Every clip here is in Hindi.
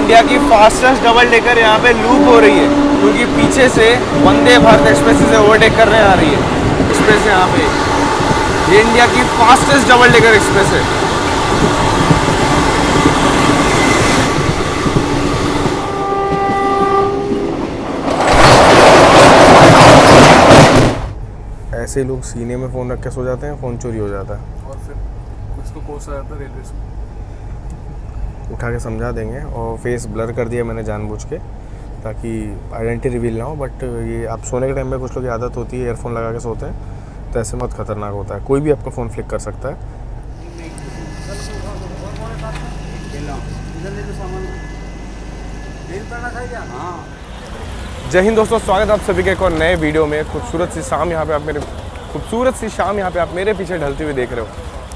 इंडिया की फास्टेस्ट डबल डेकर यहाँ पे लूप हो रही है, क्योंकि पीछे से वंदे भारत एक्सप्रेस से ओवरटेक करने आ रही है। एक्सप्रेस यहाँ पे ये इंडिया की फास्टेस्ट डबल डेकर एक्सप्रेस है। ऐसे ही लोग सीने में फ़ोन रख के सो जाते हैं, फ़ोन चोरी हो जाता है और फिर कुछ तो कोसा जाता है रेलवे से। उठा के समझा देंगे। और फेस ब्लर कर दिया मैंने जानबूझ के, ताकि आइडेंटिटी रिवील ना हो। बट ये आप सोने के टाइम में कुछ लोग की आदत होती है ईयरफोन लगा के सोते हैं, तो ऐसे बहुत ख़तरनाक होता है। कोई भी आपका फ़ोन फ्लिक कर सकता है। जय हिंद दोस्तों, स्वागत है आप सभी के एक और नए वीडियो में। खूबसूरत सी शाम यहाँ पे आप मेरे पीछे ढलती हुई देख रहे हो।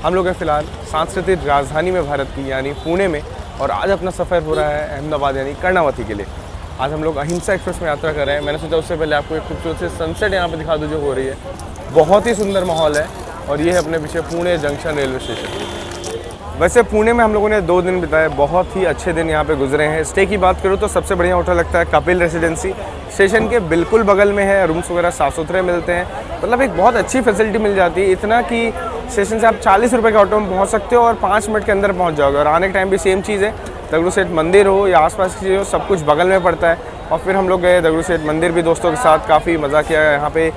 हम लोग हैं फ़िलहाल सांस्कृतिक राजधानी में भारत की यानी पुणे में, और आज अपना सफ़र हो रहा है अहमदाबाद यानी कर्णावती के लिए। आज हम लोग अहिंसा एक्सप्रेस में यात्रा कर रहे हैं। मैंने सोचा उससे पहले आपको एक खूबसूरत से सनसेट यहाँ पे दिखा दूँ जो हो रही है। बहुत ही सुंदर माहौल है। और ये है अपने पीछे पुणे जंक्शन रेलवे स्टेशन। वैसे पुणे में हम लोगों ने 2 दिन बिताए, बहुत ही अच्छे दिन यहाँ पे गुजरे हैं। स्टे की बात करूँ तो सबसे बढ़िया होटल लगता है कपिल रेसिडेंसी। स्टेशन के बिल्कुल बगल में है, रूम्स वगैरह साफ़ सुथरे मिलते हैं, मतलब एक बहुत अच्छी फैसिलिटी मिल जाती है। इतना कि स्टेशन से आप 40 रुपये के ऑटो में पहुँच सकते हो और 5 मिनट के अंदर पहुँच जाओगे। और आने के टाइम भी सेम चीज़ है, दगड़ू सेठ मंदिर हो या आसपास की चीज़ हो, सब कुछ बगल में पड़ता है। और फिर हम लोग गए दगड़ू सेठ मंदिर भी दोस्तों के साथ, काफ़ी मज़ा किया। यहाँ पे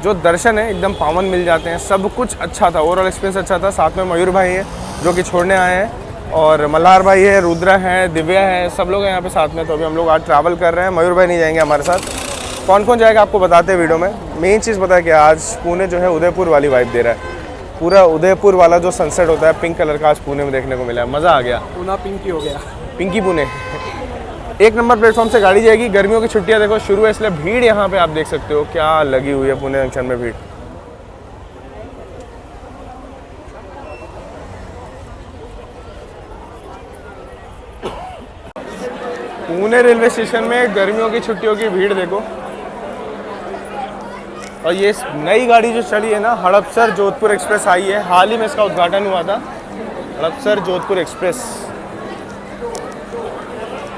जो दर्शन है एकदम पावन मिल जाते हैं, सब कुछ अच्छा था, ओवरऑल एक्सपीरियंस अच्छा था। साथ में मयूर भाई है जो कि छोड़ने आए हैं, और मल्हार भाई है, रुद्रा है, दिव्या है, सब लोग हैं यहाँ पे साथ में। तो अभी हम लोग आज ट्रैवल कर रहे हैं। मयूर भाई नहीं जाएंगे हमारे साथ। कौन कौन जाएगा आपको बताते हैं वीडियो में। मेन चीज़ पता है कि आज पुणे जो है उदयपुर वाली वाइब दे रहा है। पूरा उदयपुर वाला जो सनसेट होता है पिंक कलर का, आज पुणे में देखने को मिला है। मज़ा आ गया। पुणे पिंकी हो गया, पिंकी पुणे। 1 नंबर प्लेटफॉर्म से गाड़ी जाएगी। गर्मियों की छुट्टियाँ देखो शुरू है, इसलिए भीड़ यहाँ पे आप देख सकते हो क्या लगी हुई है पुणे जंक्शन में भीड़। पुणे रेलवे स्टेशन में गर्मियों की छुट्टियों की भीड़ देखो। और ये नई गाड़ी जो चली है ना, हड़पसर जोधपुर एक्सप्रेस आई है, हाल ही में इसका उद्घाटन हुआ था। Hadapsar Jodhpur express.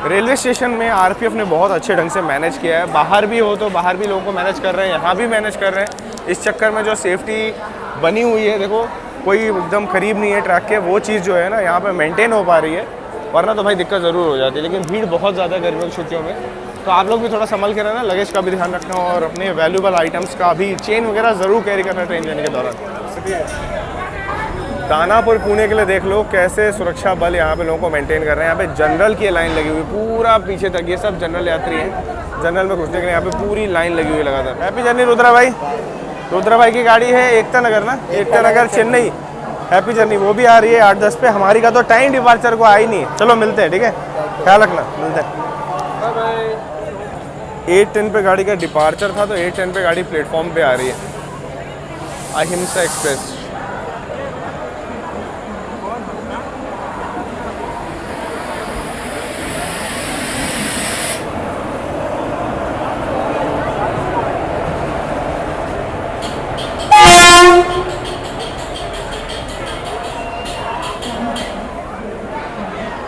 Railway station में आरपीएफ ने बहुत अच्छे ढंग से मैनेज किया है। बाहर भी हो तो बाहर भी लोगों को मैनेज कर रहे हैं, यहाँ भी मैनेज कर रहे हैं। इस चक्कर में जो सेफ्टी बनी हुई है देखो, कोई एकदम करीब नहीं है ट्रैक के, वो चीज़ जो है ना यहाँ पे मेंटेन हो पा रही है। वरना तो भाई दिक्कत ज़रूर हो जाती है। लेकिन भीड़ बहुत ज़्यादा है गर्मियों की छुट्टियों में, तो आप लोग भी थोड़ा संभल के रहना, लगेज का भी ध्यान रखना और अपने वैल्यूबल आइटम्स का भी चेन वगैरह ज़रूर कैरी करना ट्रेन जाने के दौरान। दानापुर पुणे के लिए देख लो कैसे सुरक्षा बल यहाँ पे लोगों को मेंटेन कर रहे हैं। यहाँ पे जनरल की लाइन लगी हुई पूरा पीछे तक, ये सब जनरल यात्री हैं। जनरल में घुसने के लिए यहाँ पे पूरी लाइन लगी हुई लगातार। हैप्पी जर्नी रुद्रा भाई। रुद्रा भाई की गाड़ी है एकता नगर ना, एकता नगर चेन्नई। Happy journey. वो भी आ रही है 8-10 पे। हमारी का तो टाइम डिपार्चर को आई नहीं। चलो मिलते हैं, ठीक है, ख्याल रखना, मिलते हैं। 8:10 पे गाड़ी का डिपार्चर था, तो 8:10 पे गाड़ी प्लेटफॉर्म पे आ रही है। अहिंसा एक्सप्रेस।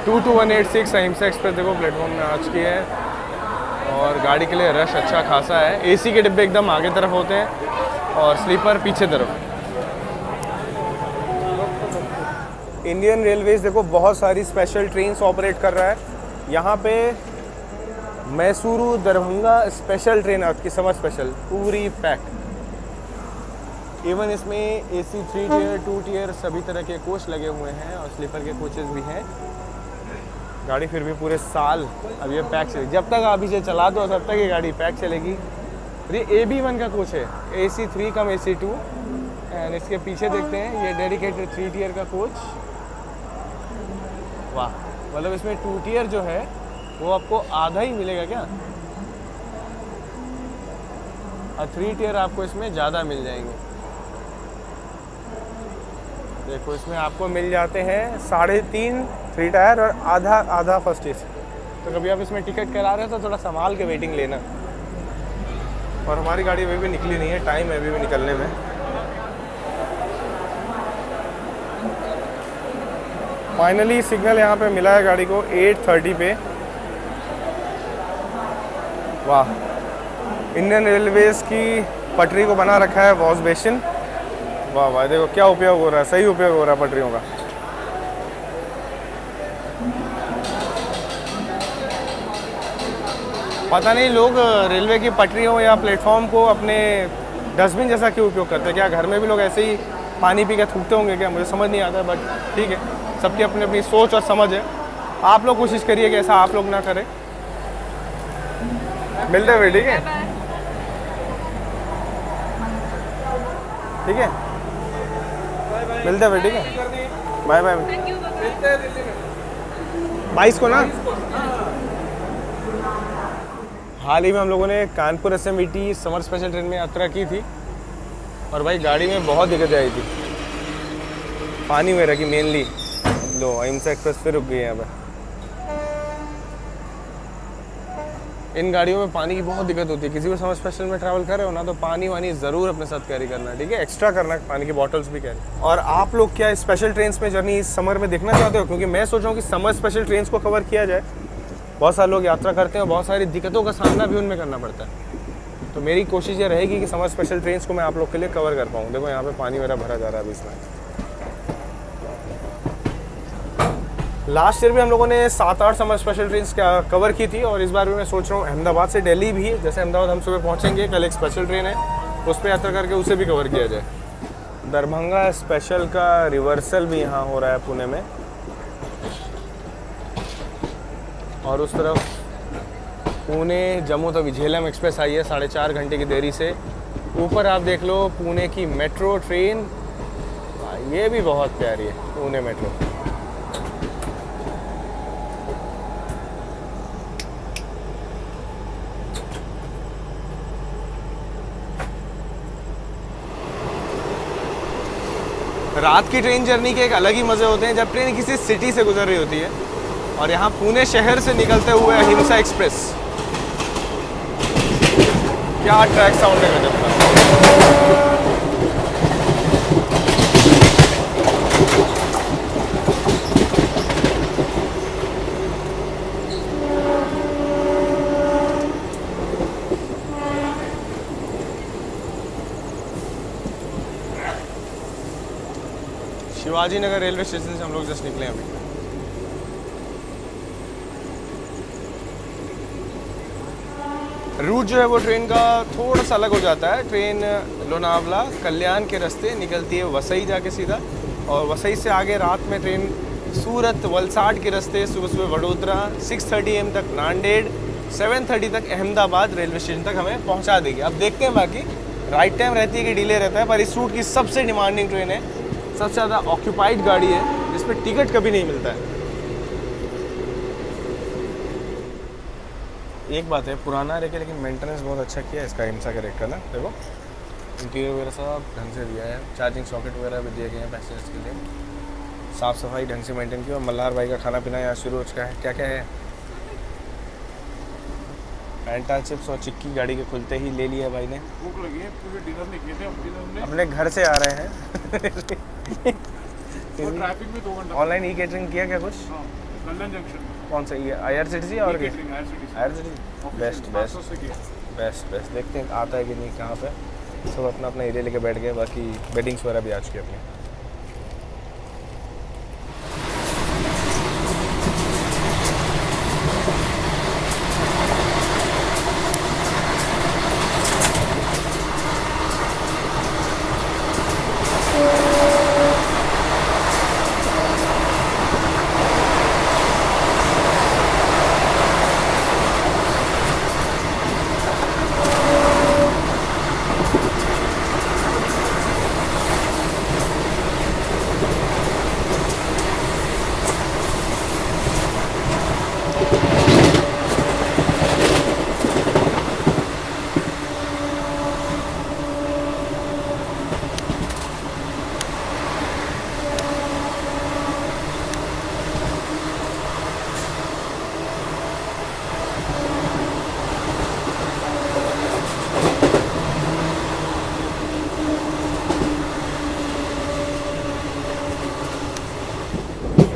टू 186 अहिंसा एक्सप्रेस देखो प्लेटफॉर्म में आज की है। और गाड़ी के लिए रश अच्छा खासा है। एसी के डिब्बे एकदम आगे तरफ होते हैं और स्लीपर पीछे तरफ। इंडियन रेलवेज देखो बहुत सारी स्पेशल ट्रेन्स ऑपरेट कर रहा है। यहाँ पे मैसूरू दरभंगा स्पेशल ट्रेन आपकी, समर स्पेशल, पूरी पैक। इवन इसमें एसी 3 टियर 2 टियर सभी तरह के कोच लगे हुए हैं और स्लीपर के कोचेस भी हैं। गाड़ी फिर भी पूरे साल अब ये पैक चलेगी। जब तक आप इसे चला दो तब तक ये गाड़ी पैक चलेगी। ये AB1 का कोच है, AC3 कम AC2। एंड इसके पीछे देखते हैं ये डेडिकेटेड 3 टियर का कोच। वाह, मतलब इसमें 2 टियर जो है वो आपको आधा ही मिलेगा क्या, और 3 टियर आपको इसमें ज़्यादा मिल जाएंगे। देखो इसमें आपको मिल जाते हैं 3.5 3 टायर और आधा फर्स्ट एसी। तो कभी आप इसमें टिकट करा रहे हो तो थोड़ा संभाल के वेटिंग लेना। और हमारी गाड़ी अभी भी निकली नहीं है, टाइम है अभी भी निकलने में। फाइनली सिग्नल यहाँ पे मिला है गाड़ी को 8:30 पे। वाह, इंडियन रेलवेज़ की पटरी को बना रखा है वॉश बेसिन। वाह वाह, देखो क्या उपयोग हो रहा है, सही उपयोग हो रहा है पटरियों का। पता नहीं लोग रेलवे की पटरियों या प्लेटफॉर्म को अपने डस्टबिन जैसा क्यों उपयोग करते हैं। क्या घर में भी लोग ऐसे ही पानी पी के थूकते होंगे क्या? मुझे समझ नहीं आता, बट ठीक है, सबकी अपनी अपनी सोच और समझ है। आप लोग कोशिश करिए कि ऐसा आप लोग ना करें। मिलते हुए, ठीक है, ठीक है, मिलते हुए, ठीक है, बाय बाय। 22 को ना। हाल ही में हम लोगों ने Kanpur SMET summer special train में यात्रा की थी और भाई गाड़ी में बहुत दिक्कतें आई थी। पानी में रखी मेनली। लो, अहिंसा एक्सप्रेस फिर रुक गई है यहाँ पर। इन गाड़ियों में पानी की बहुत दिक्कत होती है। किसी भी समर स्पेशल में ट्रैवल कर रहे हो ना, तो पानी वानी ज़रूर अपने साथ कैरी करना, ठीक है, एक्स्ट्रा करना, पानी की बॉटल्स भी कैरी। और आप लोग क्या स्पेशल ट्रेन में जर्नी इस समर में देखना चाहते हो? क्योंकि मैं सोच रहा हूँ कि समर स्पेशल ट्रेन को कवर किया जाए। बहुत सारे लोग यात्रा करते हैं और बहुत सारी दिक्कतों का सामना भी उनमें करना पड़ता है। तो मेरी कोशिश ये रहेगी कि समर स्पेशल ट्रेन को मैं आप लोग के लिए कवर कर पाऊँ। देखो यहाँ पे पानी वगैरह भरा जा रहा है अभी इसमें। लास्ट ईयर भी हम लोगों ने 7-8 समर स्पेशल ट्रेन कवर की थी और इस बार भी मैं सोच रहा हूँ अहमदाबाद से दिल्ली भी, जैसे अहमदाबाद हम सुबह पहुँचेंगे, कल एक स्पेशल ट्रेन है, उस पर यात्रा करके उसे भी कवर किया जाए। दरभंगा स्पेशल का रिवर्सल भी यहाँ हो रहा है पुणे में। और उस तरफ पुणे जम्मू तक झेलम एक्सप्रेस आई है 4.5 घंटे की देरी से। ऊपर आप देख लो पुणे की मेट्रो ट्रेन, ये भी बहुत प्यारी है पुणे मेट्रो। रात की ट्रेन जर्नी के एक अलग ही मज़े होते हैं जब ट्रेन किसी सिटी से गुजर रही होती है। और यहाँ पुणे शहर से निकलते हुए अहिंसा एक्सप्रेस, क्या ट्रैक साउंड है गजब का। शिवाजी नगर रेलवे स्टेशन से हम लोग जस्ट निकले अभी। रूट जो है वो ट्रेन का थोड़ा सा अलग हो जाता है। ट्रेन लोनावला कल्याण के रास्ते निकलती है वसई जाके सीधा, और वसई से आगे रात में ट्रेन सूरत वलसाड़ के रास्ते सुबह सुबह वडोदरा 6:30 AM तक, नांदेड़ 7:30 तक, अहमदाबाद रेलवे स्टेशन तक हमें पहुंचा देगी। अब देखते हैं, बाकी राइट टाइम रहती है कि डिले रहता है, पर इस रूट की सबसे डिमांडिंग ट्रेन है, सबसे ज़्यादा ऑक्यूपाइड गाड़ी है, जिसमें टिकट कभी नहीं मिलता है। एक बात है, पुराना रह के लेकिन मेंटेनेंस बहुत अच्छा किया है इसका अहिंसा के रेट का ना। देखो इंटीरियर वगैरह सब ढंग से दिया है, चार्जिंग सॉकेट वगैरह भी दिए गए हैं पैसेंजर्स के लिए, साफ़ सफाई ढंग से मेंटेन की। और मल्हार भाई का खाना पीना यहाँ शुरू हो चुका है। क्या क्या है, पैंटा चिप्स और चिक्की गाड़ी के खुलते ही ले लिया भाई ने। भूख लगी है, पूरे डिनर नहीं किए थे, अब डिनर में अपने घर से आ रहे हैं। और ट्रैफिक में 2 घंटा। ऑनलाइन ई केटरिंग किया क्या कुछ? हाँ, लंदन जंक्शन में। कौन सा, ये IRCTC और क्या? IRCTC IRCTC बेस्ट बेस्ट से किया। Best best. देखते हैं आता है कि नहीं कहाँ पे। सब अपना अपना एरिया लेके बैठ गए, बाकी बेडिंग्स वगैरह भी आ चुके अपने।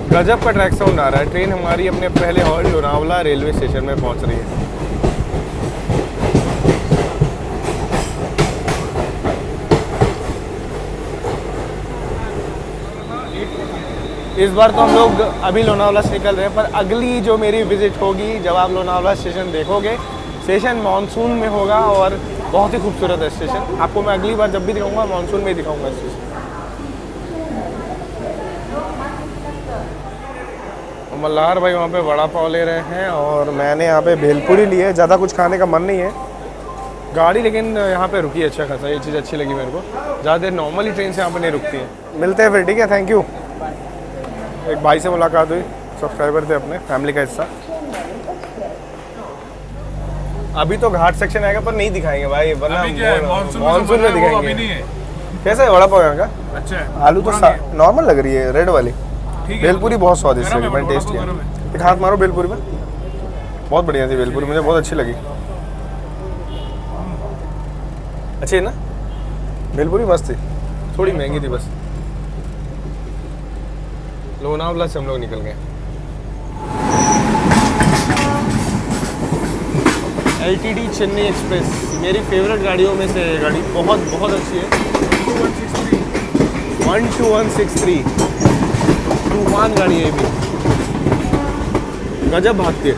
गजब का ट्रैक साउंड आ रहा है। ट्रेन हमारी अपने पहले हॉल्ट लोनावला रेलवे स्टेशन में पहुंच रही है। इस बार तो हम लोग अभी लोनावला से निकल रहे हैं, पर अगली जो मेरी विज़िट होगी, जब आप लोनावला स्टेशन देखोगे, स्टेशन मानसून में होगा और बहुत ही खूबसूरत है स्टेशन। आपको मैं अगली बार जब भी दिखाऊंगा मानसून में ही दिखाऊंगा स्टेशन। मल्हार भाई वहाँ पे वड़ा पाव ले रहे हैं और मैंने यहाँ पे भेलपुरी ली है। ज़्यादा कुछ खाने का मन नहीं है गाड़ी, लेकिन यहाँ पे रुकी है अच्छा खासा, ये चीज़ अच्छी लगी मेरे को। ज़्यादा देर नॉर्मली ट्रेन से यहाँ पे नहीं रुकती है। मिलते हैं फिर, ठीक है, थैंक यू। एक भाई से मुलाकात हुई, सब्सक्राइबर थे अपने, फैमिली का हिस्सा। अभी तो घाट सेक्शन आएगा पर नहीं दिखाएंगे भाई, वरना मानसून में दिखाएंगे। कैसा है वड़ा पाव यहाँ का? अच्छा है। आलू तो नॉर्मल लग रही है, रेड वाली। भेलपुरी बहुत स्वादिष्ट है, मैंने टेस्ट किया। एक हाथ मारो भेलपुरी में, बहुत बढ़िया थी भेलपुरी, मुझे बहुत अच्छी लगी। अच्छी है ना भेलपुरी? मस्त थी, थोड़ी महंगी थी बस। लोनावला से हम लोग निकल गए। LTD चेन्नई एक्सप्रेस मेरी फेवरेट गाड़ियों में से है। गाड़ी बहुत बहुत अच्छी है। 12163 तूफान गाड़ी है, ये भी गजब भागती है।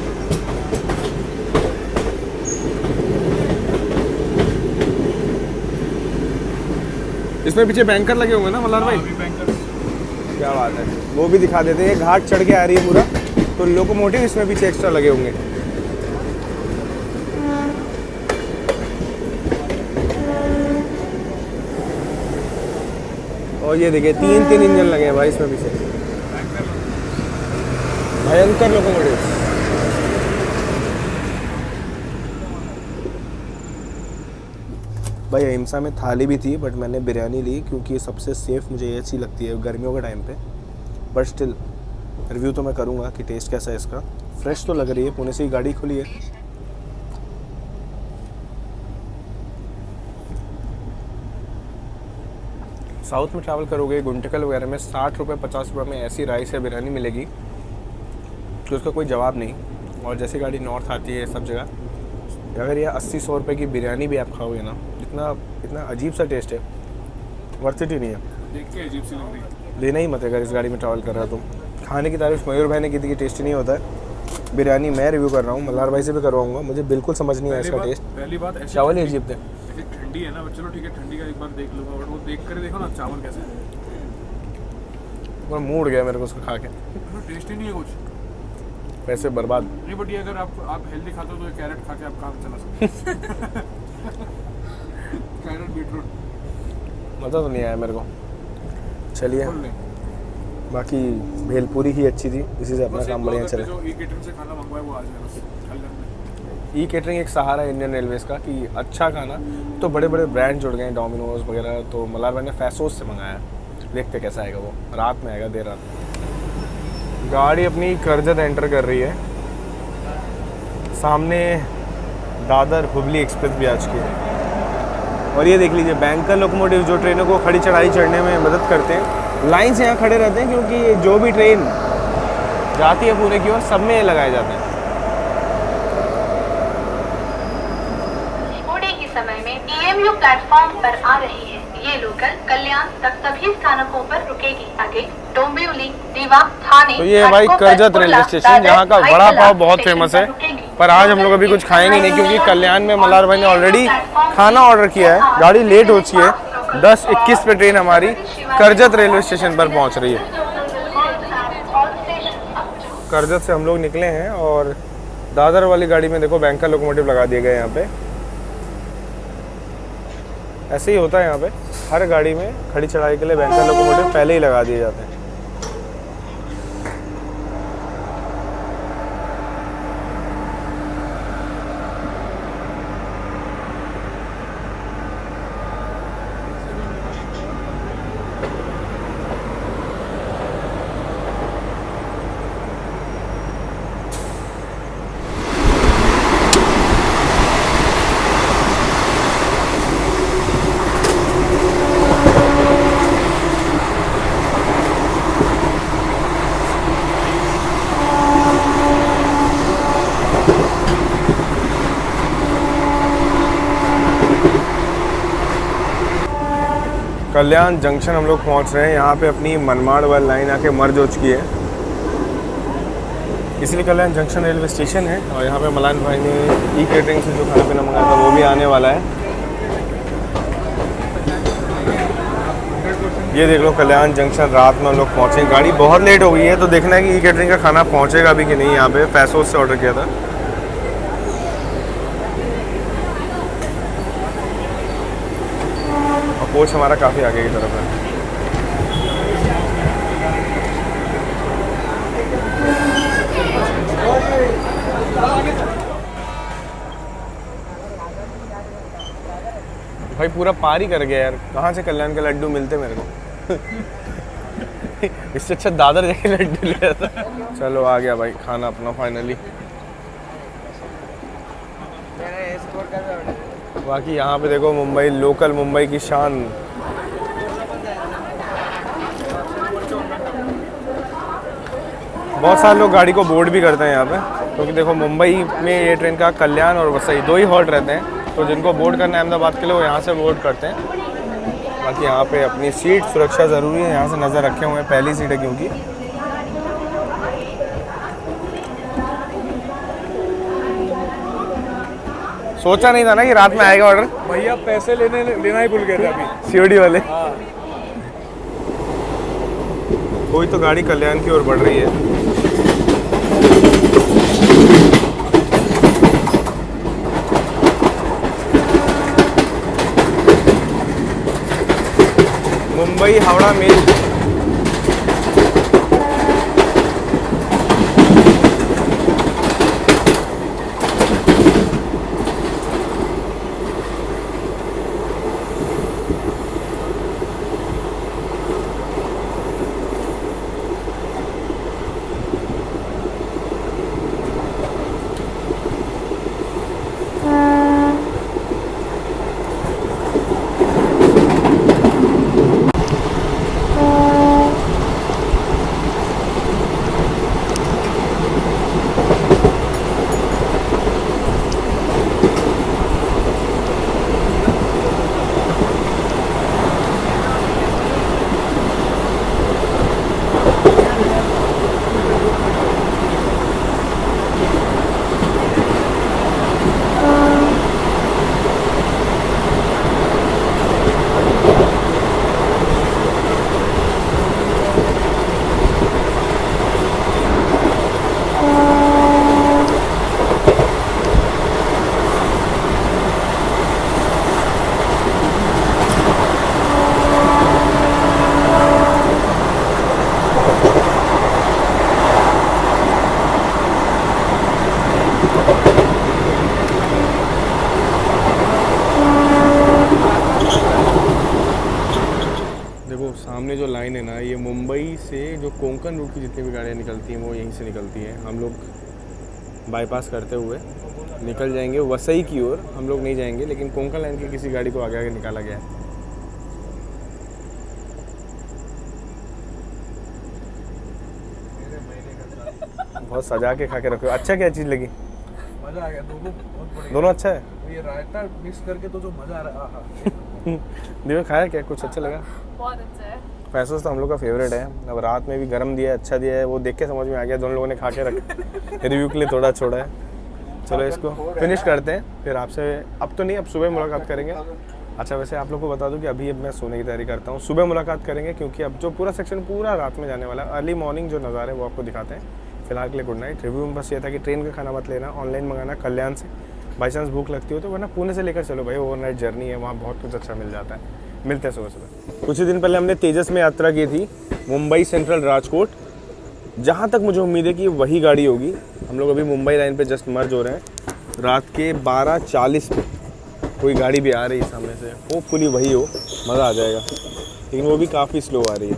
इसमें पीछे बैंकर लगे होंगे ना मल्हार भाई? क्या बात है, वो भी दिखा देते हैं। घाट चढ़ के आ रही है पूरा, तो लोकोमोटिव इसमें पीछे एक्स्ट्रा लगे होंगे। और ये देखिए तीन इंजन लगे हैं भाई इसमें पीछे, भयंकर लोकोमोटिव। भाई अहिंसा में थाली भी थी, बट मैंने बिरयानी ली क्योंकि सबसे सेफ़ मुझे ये अच्छी लगती है गर्मियों के टाइम पे। बट स्टिल रिव्यू तो मैं करूँगा कि टेस्ट कैसा है इसका। फ्रेश तो लग रही है, पुणे से ही गाड़ी खुली है। साउथ में ट्रैवल करोगे गुंटकल वगैरह में 60 रुपये 50 रुपये में ऐसी राइस या बिरयानी मिलेगी कि उसका कोई जवाब नहीं। और जैसे गाड़ी नॉर्थ आती है सब जगह, अगर यह 80-100 रुपये की बिरयानी भी आप खाओगे ना, इतना अजीब सा टेस्ट है, वर्थ इट ही नहीं है। देख के अजीब सी लग रही है। लेना ही मत अगर इस गाड़ी में ट्रैवल कर रहा हो तो। खाने की तारीफ मयूर भाई ने की थी कि टेस्टी नहीं होता है। बिरयानी मैं रिव्यू कर रहा हूँ, मल्हार भाई से भी करवाऊँगा, मुझे बिल्कुल समझ नहीं आया इसका टेस्ट। पहली बात चावल ही अजीब थे। ठंडी है ना, चलो ठीक है, ठंडी का एक बार देख लूँगा, बट वो देख कर देखो ना चावल कैसे है। मूड गया मेरे को उसको खा के, टेस्ट ही नहीं है कुछ, पैसे बर्बाद। नहीं बट ये अगर आप हेल्दी खाते हो तो कैरेट खा के आप काम चला सकते कैरेट बीटरूट मज़ा तो नहीं आया मेरे को। चलिए, बाकी भेलपुरी ही अच्छी थी, इसी से अपना काम बढ़िया चला। जो ई-केटरिंग से खाना मंगवाया वो आ जाएगा। ई-केटरिंग एक सहारा है इंडियन रेलवेज़ का कि अच्छा खाना। तो बड़े बड़े ब्रांड जुड़ गए हैं, डोमिनोज वगैरह। तो मल्हार भाई ने फैसोस से मंगाया, देखते कैसा आएगा वो। रात में आएगा, देर रात में। गाड़ी अपनी करजत एंटर कर रही है, सामने दादर हुबली एक्सप्रेस भी आ चुकी है। और ये देख लीजिए बैंकर लोकोमोटिव जो ट्रेनों को खड़ी चढ़ाई चढ़ने में मदद करते हैं, लाइन से यहाँ खड़े रहते हैं क्योंकि जो भी ट्रेन जाती है पुणे की ओर सब में लगाए जाते हैं। पुणे के समय में EMU प्लेटफॉर्म पर आ रही है। ये लोकल कल्याण तक सभी स्थानकों पर रुकेगी। आगे डोंबिवली, रीवा, थाने। तो ये है भाई करजत रेलवे स्टेशन, जहाँ का वड़ा पाव बहुत फेमस है। पर आज हम लोग अभी कुछ खाएंगे नहीं क्योंकि कल्याण में मल्हार भाई ने ऑलरेडी खाना ऑर्डर किया है। गाड़ी लेट हो चुकी है, 10:21 पे ट्रेन हमारी करजत रेलवे स्टेशन पर पहुँच रही है। करजत से हम लोग निकले हैं और दादर वाली गाड़ी में देखो बैंकर लोकोमोटिव लगा दिए गए यहाँ पे। ऐसे ही होता है यहाँ पे, हर गाड़ी में खड़ी चढ़ाई के लिए बैंकर लोकोमोटिव पहले ही लगा दिए जाते हैं। कल्याण जंक्शन हम लोग पहुंच रहे हैं। यहाँ पे अपनी मनमाड़ वाली लाइन आके मर्ज हो चुकी है, इसलिए कल्याण जंक्शन रेलवे स्टेशन है। और यहाँ पे मलान भाई ने ई केटरिंग से जो खाना पीना मंगाया था वो भी आने वाला है। ये देख लो कल्याण जंक्शन रात में हम लोग पहुँचे। गाड़ी बहुत लेट हो गई है तो देखना है कि ई केटरिंग का खाना पहुँचेगा भी कि नहीं। यहाँ पे पैसोस से ऑर्डर किया था। और कोच हमारा काफ़ी आगे की तरफ है। भाई पूरा पार ही कर गया यार, कहाँ से कल्याण के लड्डू मिलते मेरे को। इससे अच्छा दादर जाके लड्डू ले आता। चलो आ गया भाई खाना अपना फाइनली। बाकी यहाँ पे देखो मुंबई, लोकल मुंबई की शान। बहुत सारे लोग गाड़ी को बोर्ड भी करते हैं यहाँ पे, क्योंकि देखो मुंबई में ये ट्रेन का कल्याण और वसई 2 ही हॉल्ट रहते हैं। तो जिनको बोर्ड करना है अहमदाबाद के लिए वो यहाँ से बोर्ड करते हैं। बाकी यहाँ पे अपनी सीट सुरक्षा ज़रूरी है, यहाँ से नज़र रखे हुए हैं, पहली सीट है क्योंकि। सोचा नहीं था ना कि रात में आएगा ऑर्डर। भैया पैसे लेना ही भूल गए थे अभी सीओडी वाले। कोई तो गाड़ी कल्याण की ओर बढ़ रही है। मुंबई हावड़ा मेल। सामने जो लाइन है ना, ये मुंबई से जो कोंकण रूट की जितनी भी गाड़ियाँ निकलती हैं वो यहीं से निकलती हैं। हम लोग बाईपास करते हुए निकल जाएंगे वसई की ओर। हम लोग नहीं जाएंगे, लेकिन कोंकण लाइन की किसी गाड़ी को आगे आगे निकाला गया है। बहुत सजा के खा के रखे हो। अच्छा क्या चीज़ लगी? मजा आ गया, बहुत बढ़िया। दोनों अच्छा है। ये रायता मिक्स करके तो जो मजा आ रहा है। दिव्या खाया क्या? कुछ अच्छा लगा? बहुत अच्छा है। पैसोस तो हम लोग का फेवरेट है। अब रात में भी गरम दिया है, अच्छा दिया है, वो देख के समझ में आ गया। दोनों लोगों ने खा के रखे रिव्यू के लिए थोड़ा छोड़ा है। चलो इसको फिनिश करते हैं, फिर आपसे अब तो नहीं, अब सुबह मुलाकात करेंगे। अच्छा वैसे आप लोग को बता दूं कि अभी अब मैं सोने की तैयारी करता हूँ। सुबह मुलाकात करेंगे क्योंकि अब जो पूरा सेक्शन पूरा रात में जाने वाला है। अर्ली मॉर्निंग जो नज़ारे हैं वो आपको दिखाते हैं। फिलहाल के लिए गुड नाइट। रिव्यू में बस ये था कि ट्रेन का खाना मत लेना, ऑनलाइन मंगाना कल्याण से। बाई चांस भूख लगती हो तो वरना पुणे से लेकर चलो भाई, ओवरनाइट जर्नी है, वहाँ बहुत कुछ अच्छा मिल जाता है। मिलते हैं सुबह सुबह। कुछ ही दिन पहले हमने तेजस में यात्रा की थी, मुंबई सेंट्रल राजकोट। जहाँ तक मुझे उम्मीद है कि वही गाड़ी होगी। हम लोग अभी मुंबई लाइन पे जस्ट मर्ज हो रहे हैं। रात के 12:40 पे कोई गाड़ी भी आ रही है सामने से, होपफुली वही हो, मज़ा आ जाएगा। लेकिन वो भी काफ़ी स्लो आ रही है।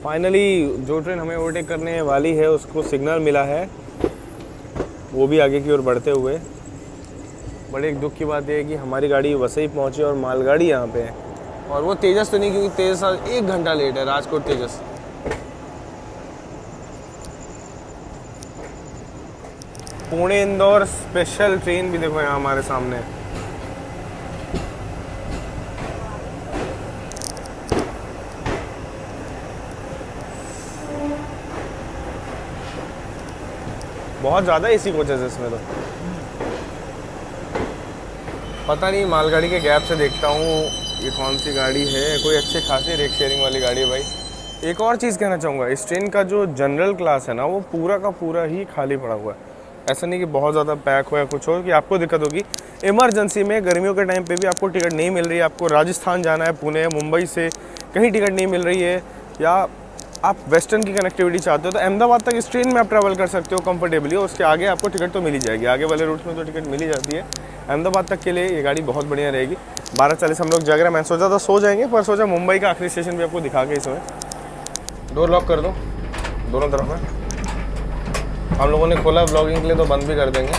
फाइनली जो ट्रेन हमें ओवरटेक करने वाली है उसको सिग्नल मिला है, वो भी आगे की ओर बढ़ते हुए। बड़े एक दुख की बात यह है कि हमारी गाड़ी वसई पहुंची और मालगाड़ी यहाँ पे है। और वो तेजस तो नहीं, क्योंकि तेजस 1 घंटा लेट है। राजकोट तेजस। पुणे इंदौर स्पेशल ट्रेन भी देखो यहाँ हमारे सामने। बहुत ज़्यादा एसी कोचेस है इसमें तो। पता नहीं, मालगाड़ी के गैप से देखता हूँ ये कौन सी गाड़ी है। कोई अच्छी खासी रेक शेयरिंग वाली गाड़ी है भाई। एक और चीज़ कहना चाहूँगा, इस ट्रेन का जो जनरल क्लास है ना, वो पूरा का पूरा ही खाली पड़ा हुआ है। ऐसा नहीं कि बहुत ज़्यादा पैक हो या कुछ हो कि आपको दिक्कत होगी। इमरजेंसी में गर्मियों के टाइम पे भी आपको टिकट नहीं मिल रही है, आपको राजस्थान जाना है, पुणे मुंबई से कहीं टिकट नहीं मिल रही है, या आप वेस्टर्न की कनेक्टिविटी चाहते हो, तो अहमदाबाद तक इस ट्रेन में आप ट्रैवल कर सकते हो कंफर्टेबली। और उसके आगे आपको टिकट तो मिल ही जाएगी, आगे वाले रूट्स में तो टिकट मिल ही जाती है। अहमदाबाद तक के लिए ये गाड़ी बहुत बढ़िया रहेगी। 12:40 हम लोग जग रहे हैं। मैं सोचा था सो जाएंगे, पर सोचा मुंबई का आखिरी स्टेशन भी आपको दिखा के इसमें। डोर लॉक कर दो दोनों तरफ में। हम लोगों ने खोला ब्लॉगिंग के लिए, तो बंद भी कर देंगे।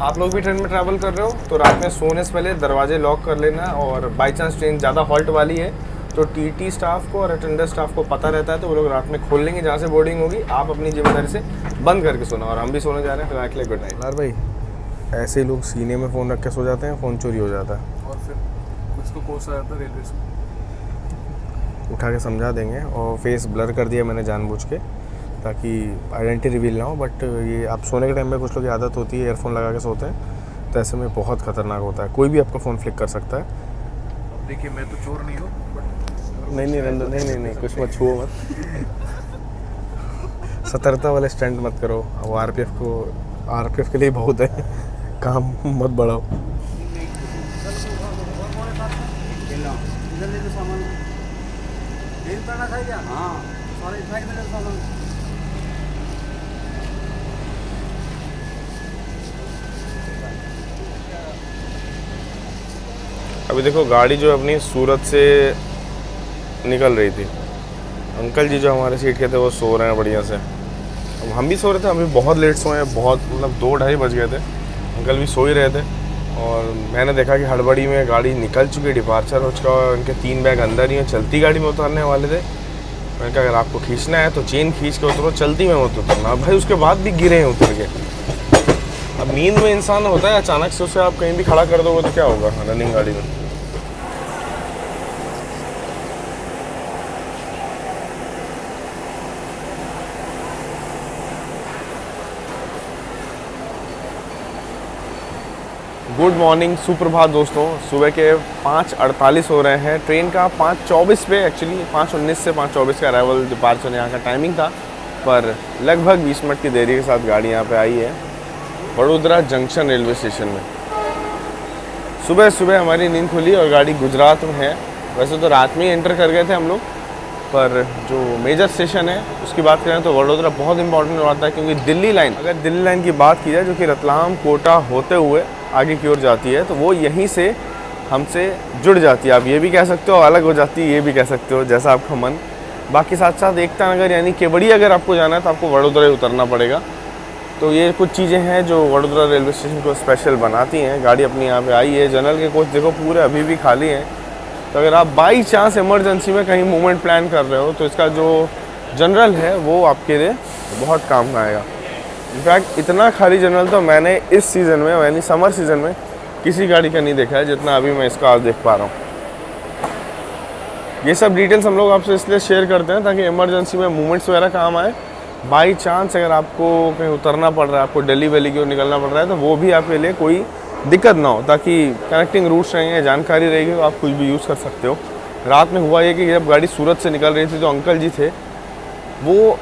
आप लोग भी ट्रेन में ट्रैवल कर रहे हो तो रात में सोने से पहले दरवाजे लॉक कर लेना। और बाई चांस ट्रेन ज़्यादा हॉल्ट वाली है तो टीटी स्टाफ को और अटेंडर स्टाफ को पता रहता है, तो वो लोग रात में खोल लेंगे जहाँ से बोर्डिंग होगी। आप अपनी जिम्मेदारी से बंद करके सोना। और हम भी सोने जा रहे हैं फिलहाल के लिए। Good night. यार भाई, ऐसे ही लोग सीने में फ़ोन रख के सो जाते हैं, फ़ोन चोरी हो जाता है। और फिर कुछ तो कोसा जाता है रेलवे से। उठा के समझा देंगे। और फेस ब्लर कर दिया मैंने जानबूझ के, ताकि आइडेंटिटी रिवील ना हो। बट ये आप सोने के टाइम में कुछ लोग की आदत होती है ईयरफोन लगा के सोते हैं, तो ऐसे में बहुत ख़तरनाक होता है। कोई भी आपका फ़ोन फ्लिक कर सकता है। देखिए, मैं तो चोर नहीं हूँ, नहीं रंदो, नहीं कुछ मत छुओ मत। सतर्कता वाले स्टंट मत करो। वो आरपीएफ के लिए बहुत है, काम मत बढ़ाओ। अभी देखो गाड़ी जो अपनी सूरत से निकल रही थी, अंकल जी जो हमारे सीट के थे वो सो रहे हैं बढ़िया से। अब हम भी सो रहे थे, हम भी बहुत लेट सोए हैं, बहुत मतलब 2-2:30 बज गए थे। अंकल भी सो ही रहे थे और मैंने देखा कि हड़बड़ी में गाड़ी निकल चुकी है, डिपार्चर हो चुका है। उनके 3 बैग अंदर ही हैं, चलती गाड़ी में उतरने वाले थे। मैंने कहा अगर आपको खींचना है तो चेन खींच के उतरो, चलती में मत उतरना। भाई उसके बाद भी गिरे हैं उतर के। अब नींद में इंसान होता है, अचानक से उसे आप कहीं भी खड़ा कर दोगे तो क्या होगा रनिंग गाड़ी में। गुड मॉर्निंग, सुप्रभात दोस्तों। सुबह के 5:48 हो रहे हैं। ट्रेन का 5:24 पे, एक्चुअली 5:19 से 5:24 का अराइवल डिपार्चर यहाँ का टाइमिंग था, पर लगभग 20 मिनट की देरी के साथ गाड़ी यहाँ पे आई है वडोदरा जंक्शन रेलवे स्टेशन में। सुबह सुबह हमारी नींद खुली और गाड़ी गुजरात में है। वैसे तो रात में ही एंटर कर गए थे हम लोग, पर जो मेजर स्टेशन है उसकी बात करें तो वडोदरा बहुत इंपॉर्टेंट होता है, क्योंकि दिल्ली लाइन, अगर दिल्ली लाइन की बात की जाए जो कि रतलाम कोटा होते हुए आगे की ओर जाती है, तो वो यहीं से हमसे जुड़ जाती है। आप ये भी कह सकते हो, अलग हो जाती है ये भी कह सकते हो, जैसा आपका मन। बाकी साथ साथ एकता नगर यानी केवड़िया अगर आपको जाना है तो आपको वडोदरा ही उतरना पड़ेगा। तो ये कुछ चीज़ें हैं जो वडोदरा रेलवे स्टेशन को स्पेशल बनाती हैं। गाड़ी अपनी यहाँ पे आई है। जनरल के कोच देखो पूरे अभी भी खाली हैं। तो अगर आप बाई चांस इमरजेंसी में कहीं मूवमेंट प्लान कर रहे हो तो इसका जो जनरल है वो आपके लिए बहुत काम का आएगा। इनफैक्ट इतना खाली जनरल तो मैंने इस सीज़न में, यानी समर सीज़न में, किसी गाड़ी का नहीं देखा है जितना अभी मैं इसका आज देख पा रहा हूँ। ये सब डिटेल्स हम लोग आपसे इसलिए शेयर करते हैं ताकि इमरजेंसी में मूवमेंट्स वगैरह काम आए। बाई चांस अगर आपको कहीं उतरना पड़ रहा है, आपको दिल्ली वैली की ओर निकलना पड़ रहा है, तो वो भी आपके लिए कोई दिक्कत ना हो, ताकि कनेक्टिंग रूट्स रहेंगे, जानकारी रहेगी, तो आप कुछ भी यूज़ कर सकते हो। रात में हुआ ये कि जब गाड़ी सूरत से निकल रही थी तो अंकल जी थे वो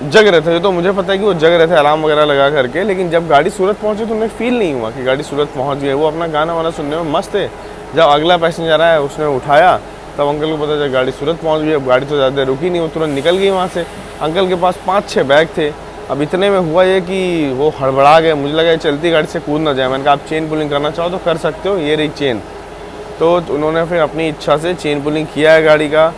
जग रहे थे। तो मुझे पता है कि वो जग रहे थे अलार्म वगैरह लगा करके, लेकिन जब गाड़ी सूरत पहुंची तो उन्हें फील नहीं हुआ कि गाड़ी सूरत पहुंच गई। वो अपना गाना वाना सुनने में मस्त थे। जब अगला पैसेंजर आया उसने उठाया तब अंकल को पता चला गाड़ी सूरत पहुंच गई। अब गाड़ी तो ज़्यादा रुकी नहीं, वो तुरंत निकल गई वहाँ से। अंकल के पास 5-6 बैग थे। अब इतने में हुआ ये कि वो हड़बड़ा गए। मुझे लगा चलती गाड़ी से कूद ना जाए। मैंने कहा आप चेन पुलिंग करना चाहो तो कर सकते हो, ये रही चेन। तो उन्होंने फिर अपनी इच्छा से चेन पुलिंग किया है गाड़ी का।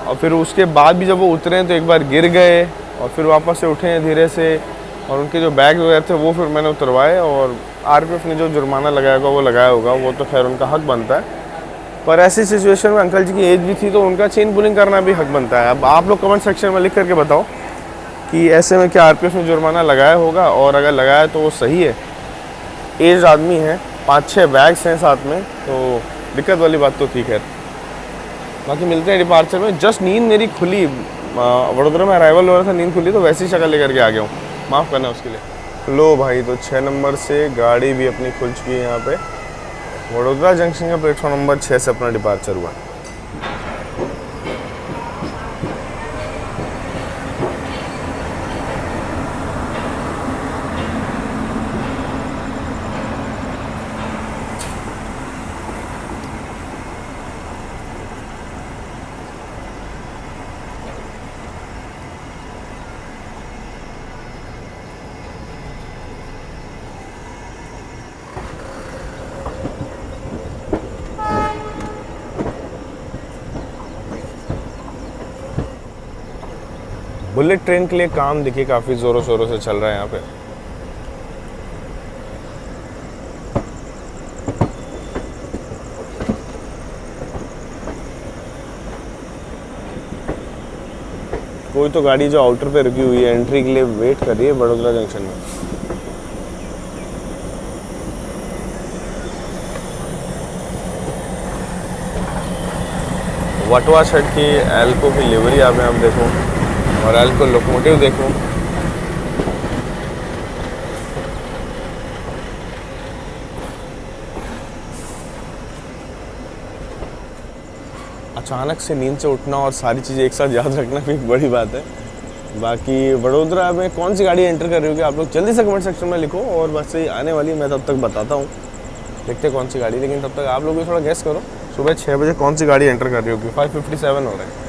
और फिर उसके बाद भी जब वो उतरे तो एक बार गिर गए और फिर वापस से उठे धीरे से, और उनके जो बैग वगैरह थे वो फिर मैंने उतरवाए। और आरपीएफ ने जो जुर्माना लगाया होगा वो लगाया होगा, वो तो खैर उनका हक बनता है। पर ऐसी सिचुएशन में अंकल जी की एज भी थी तो उनका चेन पुलिंग करना भी हक बनता है। अब आप लोग कमेंट सेक्शन में लिख करके बताओ कि ऐसे में क्या आरपीएफ ने जुर्माना लगाया होगा, और अगर लगाया तो वो सही है। एज आदमी है, 5-6 बैग्स हैं साथ में, तो दिक्कत वाली बात तो ठीक है। बाकी मिलते हैं डिपार्चर में। जस्ट नींद मेरी खुली, वडोदरा में अराइवल हो रहा था, नींद खुली तो वैसी शक्ल लेकर के आ गया हूँ, माफ़ करना उसके लिए। लो भाई, तो 6 नंबर से गाड़ी भी अपनी खुल चुकी है। यहाँ पे वडोदरा जंक्शन का प्लेटफॉर्म नंबर 6 से अपना डिपार्चर हुआ। बुलेट ट्रेन के लिए काम देखिए काफ़ी ज़ोरों शोरों से चल रहा है यहाँ पे। कोई तो गाड़ी जो आउटर पे रुकी हुई है, एंट्री के लिए वेट कर रही है वडोदरा जंक्शन में। वटवा शेड की एल्को की लिवरी यहाँ पे आप देखो, और एल्को लोकोमोटिव देखो। अचानक से नींद से उठना और सारी चीज़ें एक साथ याद रखना भी एक बड़ी बात है। बाकी वडोदरा में कौन सी गाड़ी एंटर कर रही होगी आप लोग जल्दी से कमेंट सेक्शन में लिखो, और बस ये आने वाली मैं तब तक बताता हूँ, देखते कौन सी गाड़ी। लेकिन तब तक आप लोग भी थोड़ा गेस करो सुबह 6 बजे कौन सी गाड़ी एंटर कर रही होगी। 5:57 हो रहा है।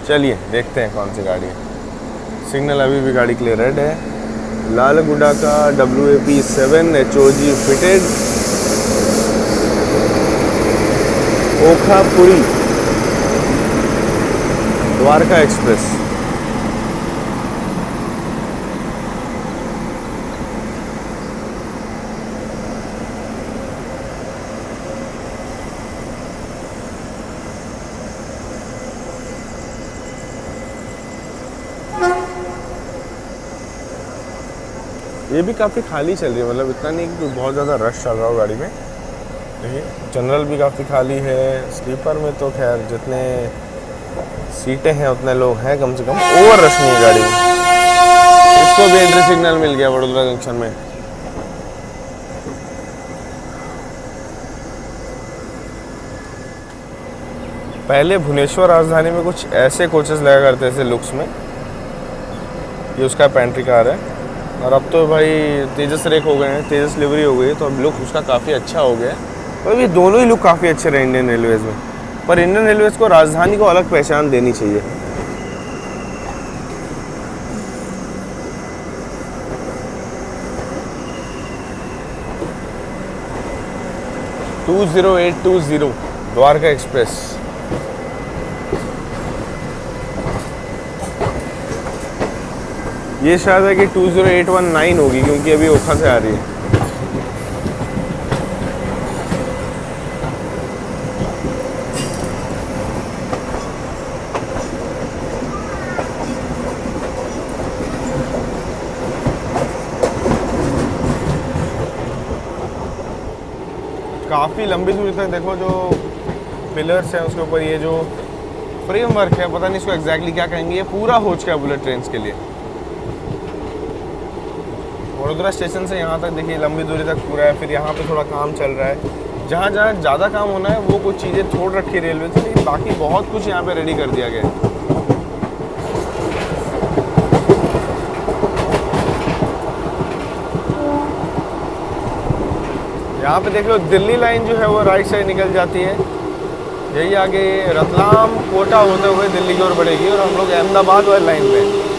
चलिए देखते हैं कौन सी गाड़ी है। सिग्नल अभी भी गाड़ी के लिए रेड है। लालगुडा का WAP7 HOG fitted, ओखापुरी Dwarka express. ये भी काफ़ी खाली चल रही है, मतलब इतना नहीं कि बहुत ज़्यादा रश चल रहा हो गाड़ी में। देखिए जनरल भी काफ़ी खाली है। स्लीपर में तो खैर जितने सीटें हैं उतने लोग हैं कम से कम, ओवर रश नहीं है गाड़ी में। इसको भी एंट्री सिग्नल मिल गया वडोदरा जंक्शन में। पहले भुवनेश्वर राजधानी में कुछ ऐसे कोचेस लगा करते थे लुक्स में। ये उसका पेंट्री कार है, और अब तो भाई तेजस रेक हो गए हैं, तेजस लिवरी हो गई है, तो अब लुक उसका काफ़ी अच्छा हो गया है। और ये दोनों ही लुक काफ़ी अच्छे रहे इंडियन रेलवेज़ में, पर इंडियन रेलवेज़ को राजधानी को अलग पहचान देनी चाहिए। (20) द्वारका एक्सप्रेस। ये शायद है कि 20819 होगी, क्योंकि अभी ओखा से आ रही है। काफ़ी लंबी दूरी तक देखो जो पिलर्स हैं उसके ऊपर ये जो फ्रेम वर्क है, पता नहीं इसको एग्जैक्टली क्या कहेंगे, ये पूरा हो चुका है बुलेट ट्रेन के लिए। वडोदरा स्टेशन से यहाँ तक देखिए लंबी दूरी तक पूरा है। फिर यहाँ पे थोड़ा काम चल रहा है, जहाँ जहाँ ज़्यादा काम होना है वो कुछ चीज़ें छोड़ रखी है रेलवे से, लेकिन बाकी बहुत कुछ यहाँ पे रेडी कर दिया गया है। यहाँ पे देख लो दिल्ली लाइन जो है वो राइट साइड निकल जाती है, यही आगे रतलाम कोटा होते हुए दिल्ली की ओर बढ़ेगी, और हम लोग अहमदाबाद वाली लाइन पे।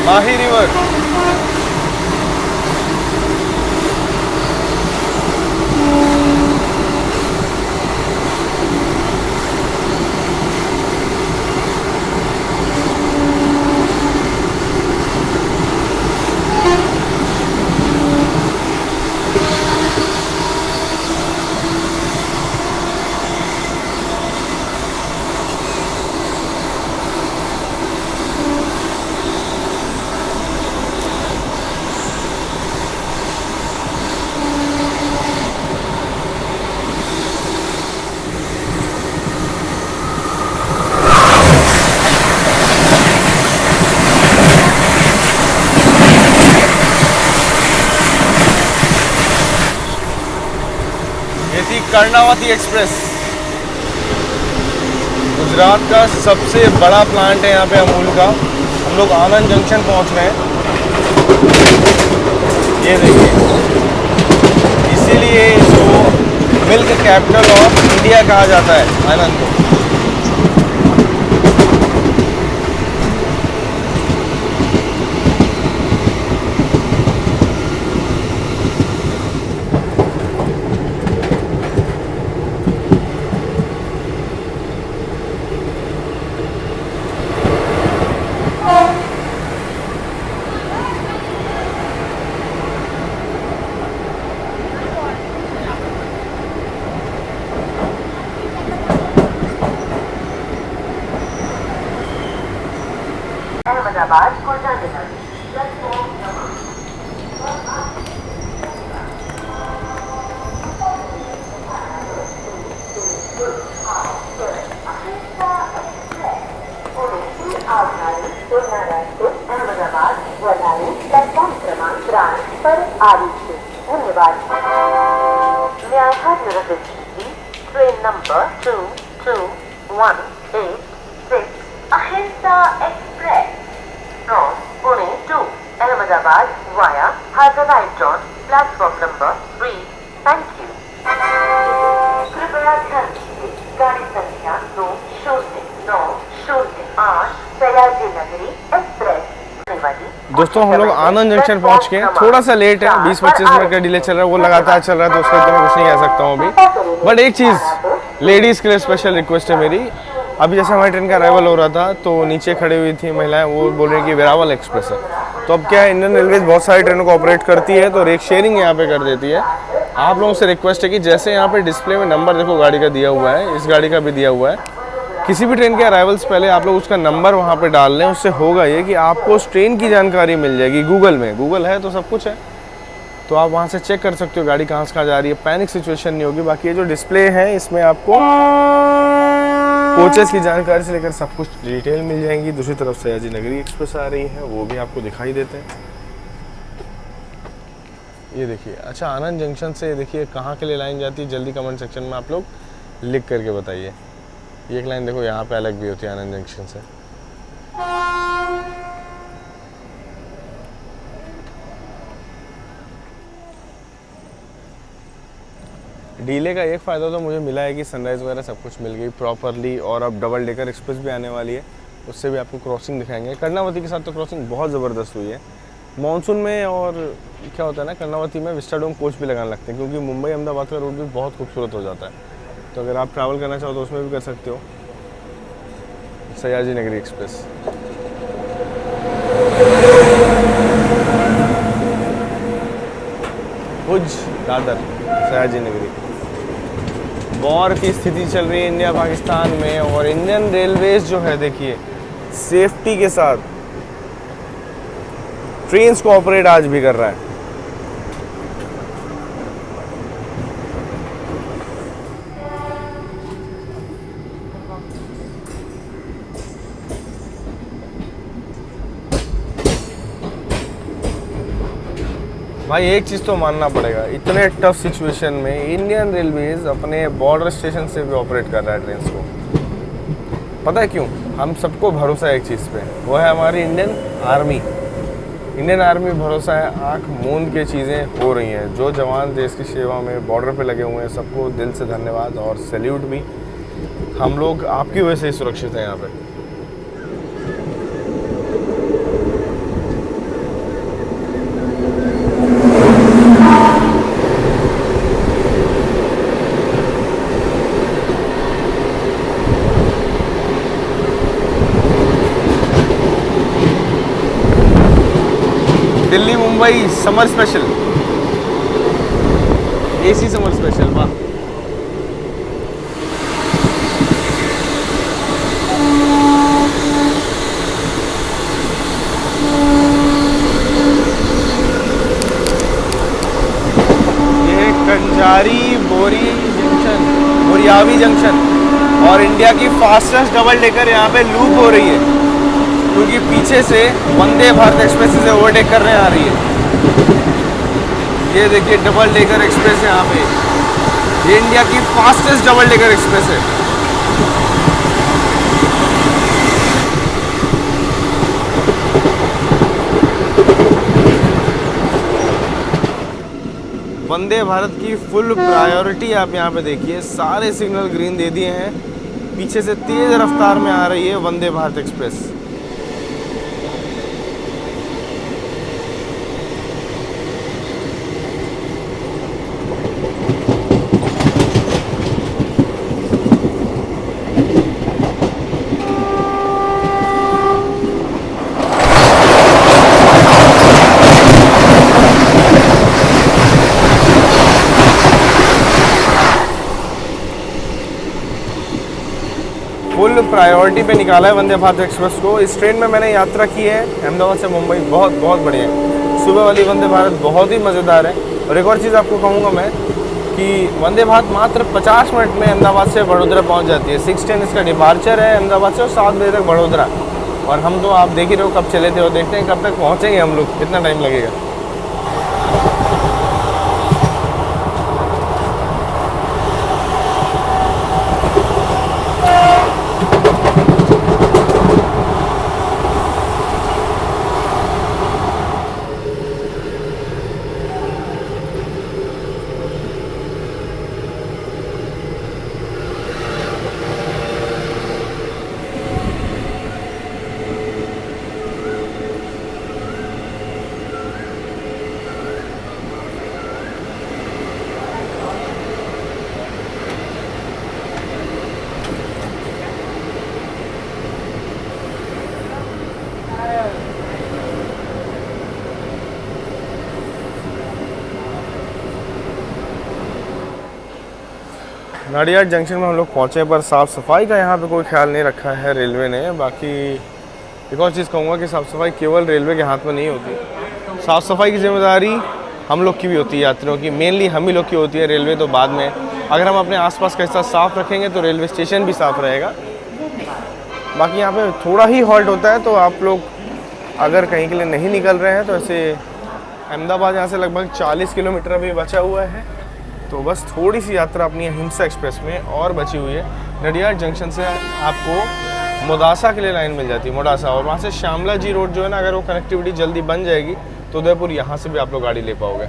माही रिवर। कर्णावती एक्सप्रेस गुजरात का सबसे बड़ा प्लांट है यहाँ पे अमूल का। हम लोग आनंद जंक्शन पहुँच रहे हैं, ये देखिए, इसीलिए इसको मिल्क कैपिटल ऑफ इंडिया कहा जाता है आनंद को। अहमदाबाद को जाने वाली अहमदाबाद वडाली प्लेटफॉर्म क्रमांक 3 पर आ रही है। धन्यवाद। May I have your attention please? Train number 22186 Ahimsa Express from Pune to Ahmedabad via has arrived on platform number 3. Thank you. कृपया ध्यान दीजिए, गाड़ी संख्या 20908 सयाजी नगरी एक्सप्रेस वाली। दोस्तों हम लोग आनंद जंक्शन पहुंच गए, थोड़ा सा लेट है, 20-25 मिनट का डिले चल रहा है, वो लगातार चल रहा है तो उसको तो मैं कुछ नहीं कह सकता हूँ अभी। बट एक चीज़ लेडीज़ के लिए स्पेशल रिक्वेस्ट है मेरी, अभी जैसे हमारी ट्रेन का अराइवल हो रहा था तो नीचे खड़ी हुई थी महिलाएं, वो बोल रही हैं कि वेरावल एक्सप्रेस है। तो अब क्या है, इंडियन रेलवेज बहुत सारी ट्रेनों को ऑपरेट करती है तो रेट शेयरिंग यहाँ पे कर देती है। आप लोगों से रिक्वेस्ट है कि जैसे यहाँ पे डिस्प्ले में नंबर देखो गाड़ी का दिया हुआ है, इस गाड़ी का भी दिया हुआ है, किसी भी ट्रेन के अराइवल से पहले आप लोग उसका नंबर वहाँ पे डाल लें। उससे होगा ये कि आपको उस ट्रेन की जानकारी मिल जाएगी गूगल में, गूगल है तो सब कुछ है, तो आप वहाँ से चेक कर सकते हो गाड़ी कहाँ से कहाँ जा रही है, पैनिक सिचुएशन नहीं होगी। बाकी ये जो डिस्प्ले है इसमें आपको कोचेस की जानकारी से लेकर सब कुछ डिटेल मिल जाएंगी। दूसरी तरफ सयाजी नगरी एक्सप्रेस आ रही है, वो भी आपको दिखाई देते हैं। ये देखिए, अच्छा आनंद जंक्शन से देखिए कहाँ के लिए लाइन जाती है, जल्दी कमेंट सेक्शन में आप लोग लिख करके बताइए। ये एक लाइन देखो यहाँ पे अलग भी होती है आनंद जंक्शन से। डीले का एक फ़ायदा तो मुझे मिला है कि सनराइज़ वगैरह सब कुछ मिल गई प्रॉपरली, और अब डबल डेकर एक्सप्रेस भी आने वाली है, उससे भी आपको क्रॉसिंग दिखाएंगे। कर्णावती के साथ तो क्रॉसिंग बहुत ज़बरदस्त हुई है मानसून में। और क्या होता है ना, कर्णावती में विस्टाडोम कोच भी लगाने लगते हैं क्योंकि मुंबई अहमदाबाद का रूट भी बहुत खूबसूरत हो जाता है, तो अगर आप ट्रैवल करना चाहो तो उसमें भी कर सकते हो। सयाजी नगरी एक्सप्रेस भुज दादर सयाजी नगरी। वॉर की स्थिति चल रही है इंडिया पाकिस्तान में, और इंडियन रेलवेज जो है देखिए सेफ्टी के साथ ट्रेन्स को ऑपरेट आज भी कर रहा है। भाई एक चीज़ तो मानना पड़ेगा, इतने टफ सिचुएशन में इंडियन रेलवेज अपने बॉर्डर स्टेशन से भी ऑपरेट कर रहा है ट्रेन को। पता है क्यों? हम सबको भरोसा है एक चीज़ पे, वो है हमारी इंडियन आर्मी। इंडियन आर्मी भरोसा है, आँख मूंद के चीज़ें हो रही हैं। जो जवान देश की सेवा में बॉर्डर पे लगे हुए हैं सबको दिल से धन्यवाद और सैल्यूट भी। हम लोग आपकी वजह से ही सुरक्षित हैं यहाँ पे। Delhi Mumbai summer special, AC summer special, वाह। ये कंजारी बोरियावी जंक्शन और इंडिया की फास्टेस्ट डबल डेकर यहाँ पे लूप हो रही है, क्योंकि पीछे से वंदे भारत एक्सप्रेस से ओवरटेक करने आ रही है। ये देखिए डबल डेकर एक्सप्रेस है यहाँ पे, ये इंडिया की फास्टेस्ट डबल डेकर एक्सप्रेस है। वंदे भारत की फुल प्रायोरिटी आप यहाँ पे देखिए, सारे सिग्नल ग्रीन दे दिए हैं। पीछे से तेज रफ्तार में आ रही है Vande Bharat express. Full priority पे निकाला है वंदे भारत एक्सप्रेस को। इस ट्रेन में मैंने यात्रा की है अहमदाबाद से मुंबई, बहुत बढ़िया है। सुबह वाली वंदे भारत बहुत ही मज़ेदार है। और एक और चीज़ आपको कहूँगा मैं कि वंदे भारत मात्र 50 मिनट में अहमदाबाद से वडोदरा पहुँच जाती है। 6:10 इसका डिपार्चर है अहमदाबाद से और 7 बजे तक वडोदरा। और हम तो आप देख ही रहे हो कब चले थे और देखते हैं कब तक पहुँचेंगे हम लोग, कितना टाइम लगेगा। नाडियाड जंक्शन में हम लोग पहुँचे, पर साफ़ सफाई का यहाँ पे कोई ख्याल नहीं रखा है रेलवे ने। बाकी एक और चीज़ कहूँगा कि साफ़ सफाई केवल रेलवे के हाथ में नहीं होती, साफ़ सफाई की जिम्मेदारी हम लोग की भी होती है, यात्रियों की। मेनली हम ही लोग की होती है, रेलवे तो बाद में। अगर हम अपने आसपास का हिस्सा साफ़ रखेंगे तो रेलवे स्टेशन भी साफ़ रहेगा। बाकी यहाँ पे थोड़ा ही हॉल्ट होता है, तो आप लोग अगर कहीं के लिए नहीं निकल रहे हैं तो ऐसे अहमदाबाद यहाँ से लगभग 40 किलोमीटर अभी बचा हुआ है, तो बस थोड़ी सी यात्रा अपनी अहिंसा एक्सप्रेस में और बची हुई है। नडियाड जंक्शन से आपको मोडासा के लिए लाइन मिल जाती है, मोडासा, और वहाँ से श्यामला जी रोड जो है ना, अगर वो कनेक्टिविटी जल्दी बन जाएगी तो उदयपुर यहाँ से भी आप लोग गाड़ी ले पाओगे।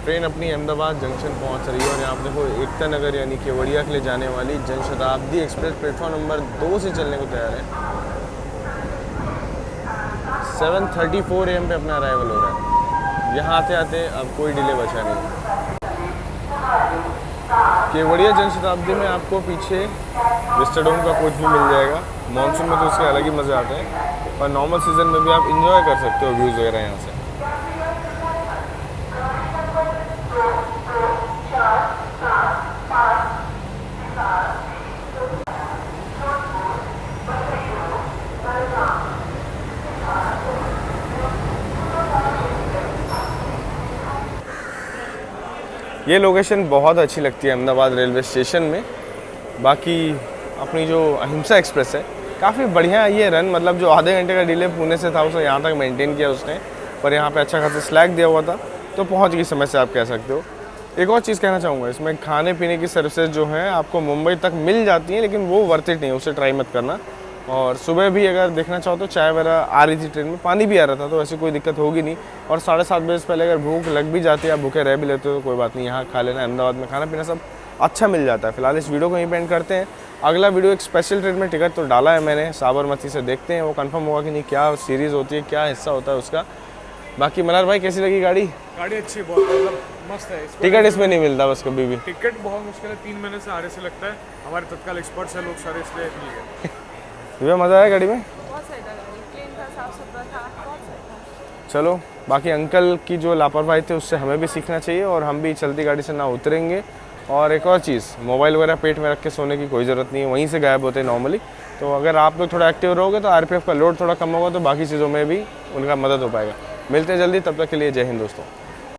ट्रेन अपनी अहमदाबाद जंक्शन पहुंच रही है और यहाँ पे देखो एकता नगर यानी केवड़िया के लिए जाने वाली जनशताब्दी एक्सप्रेस प्लेटफॉर्म नंबर 2 से चलने को तैयार है। 7:34 AM पे अपना अराइवल हो रहा है। यहाँ आते आते अब कोई डिले बचा नहीं। केवड़िया जनशताब्दी में आपको पीछे विस्टाडोम का कोच भी मिल जाएगा। मानसून में तो उसके अलग ही मज़े आते हैं, और नॉर्मल सीज़न में भी आप इंजॉय कर सकते हो व्यूज़ वगैरह यहाँ से। ये लोकेशन बहुत अच्छी लगती है अहमदाबाद रेलवे स्टेशन में। बाकी अपनी जो अहिंसा एक्सप्रेस है काफ़ी बढ़िया है ये रन, मतलब जो आधे घंटे का डिले पुणे से था उसे यहाँ तक मेंटेन किया उसने, पर यहाँ पे अच्छा खासा स्लैक दिया हुआ था तो पहुँच गई समय से आप कह सकते हो। एक और चीज़ कहना चाहूँगा, इसमें खाने पीने की सर्विसेज जो हैं आपको मुंबई तक मिल जाती हैं, लेकिन वो वर्थ इट नहीं है, उसे ट्राई मत करना। और सुबह भी अगर देखना चाहो तो चाय वगैरह आ रही थी ट्रेन में, पानी भी आ रहा था, तो ऐसी कोई दिक्कत होगी नहीं। और 7:30 बजे से पहले अगर भूख लग भी जाती है, आप भूखे रह भी लेते हो तो कोई बात नहीं, यहाँ खा लेना। अहमदाबाद में खाना पीना सब अच्छा मिल जाता है। फिलहाल इस वीडियो को यहीं पेंड करते हैं। अगला वीडियो एक स्पेशल ट्रेन में टिकट तो डाला है मैंने साबरमती से, देखते हैं वो कंफर्म होगा कि नहीं, क्या सीरीज़ होती है, क्या हिस्सा होता है उसका। बाकी मल्हार भाई कैसी लगी गाड़ी? गाड़ी अच्छी है बहुत, मतलब मस्त है। टिकट इसमें नहीं मिलता बस कभी भी, टिकट बहुत मुश्किल है, 3 महीने से आगे से लगता है। हमारे तत्काल एक्सपर्ट्स हैं लोग सारे, इसलिए मिल गए। तुम्हें मज़ा आया गाड़ी में? बहुत सही था, गाड़ी क्लीन था, साफ सुथरा था, बहुत सही था। चलो, बाकी अंकल की जो लापरवाही थे उससे हमें भी सीखना चाहिए और हम भी चलती गाड़ी से ना उतरेंगे। और एक और चीज़, मोबाइल वगैरह पेट में रख के सोने की कोई ज़रूरत नहीं है, वहीं से गायब होते हैं नॉर्मली। तो अगर आप लोग थोड़ा एक्टिव रहोगे तो आरपीएफ का लोड थोड़ा कम होगा, तो बाकी चीज़ों में भी उनका मदद हो पाएगा। मिलते हैं जल्दी, तब तक के लिए जय हिंद दोस्तों।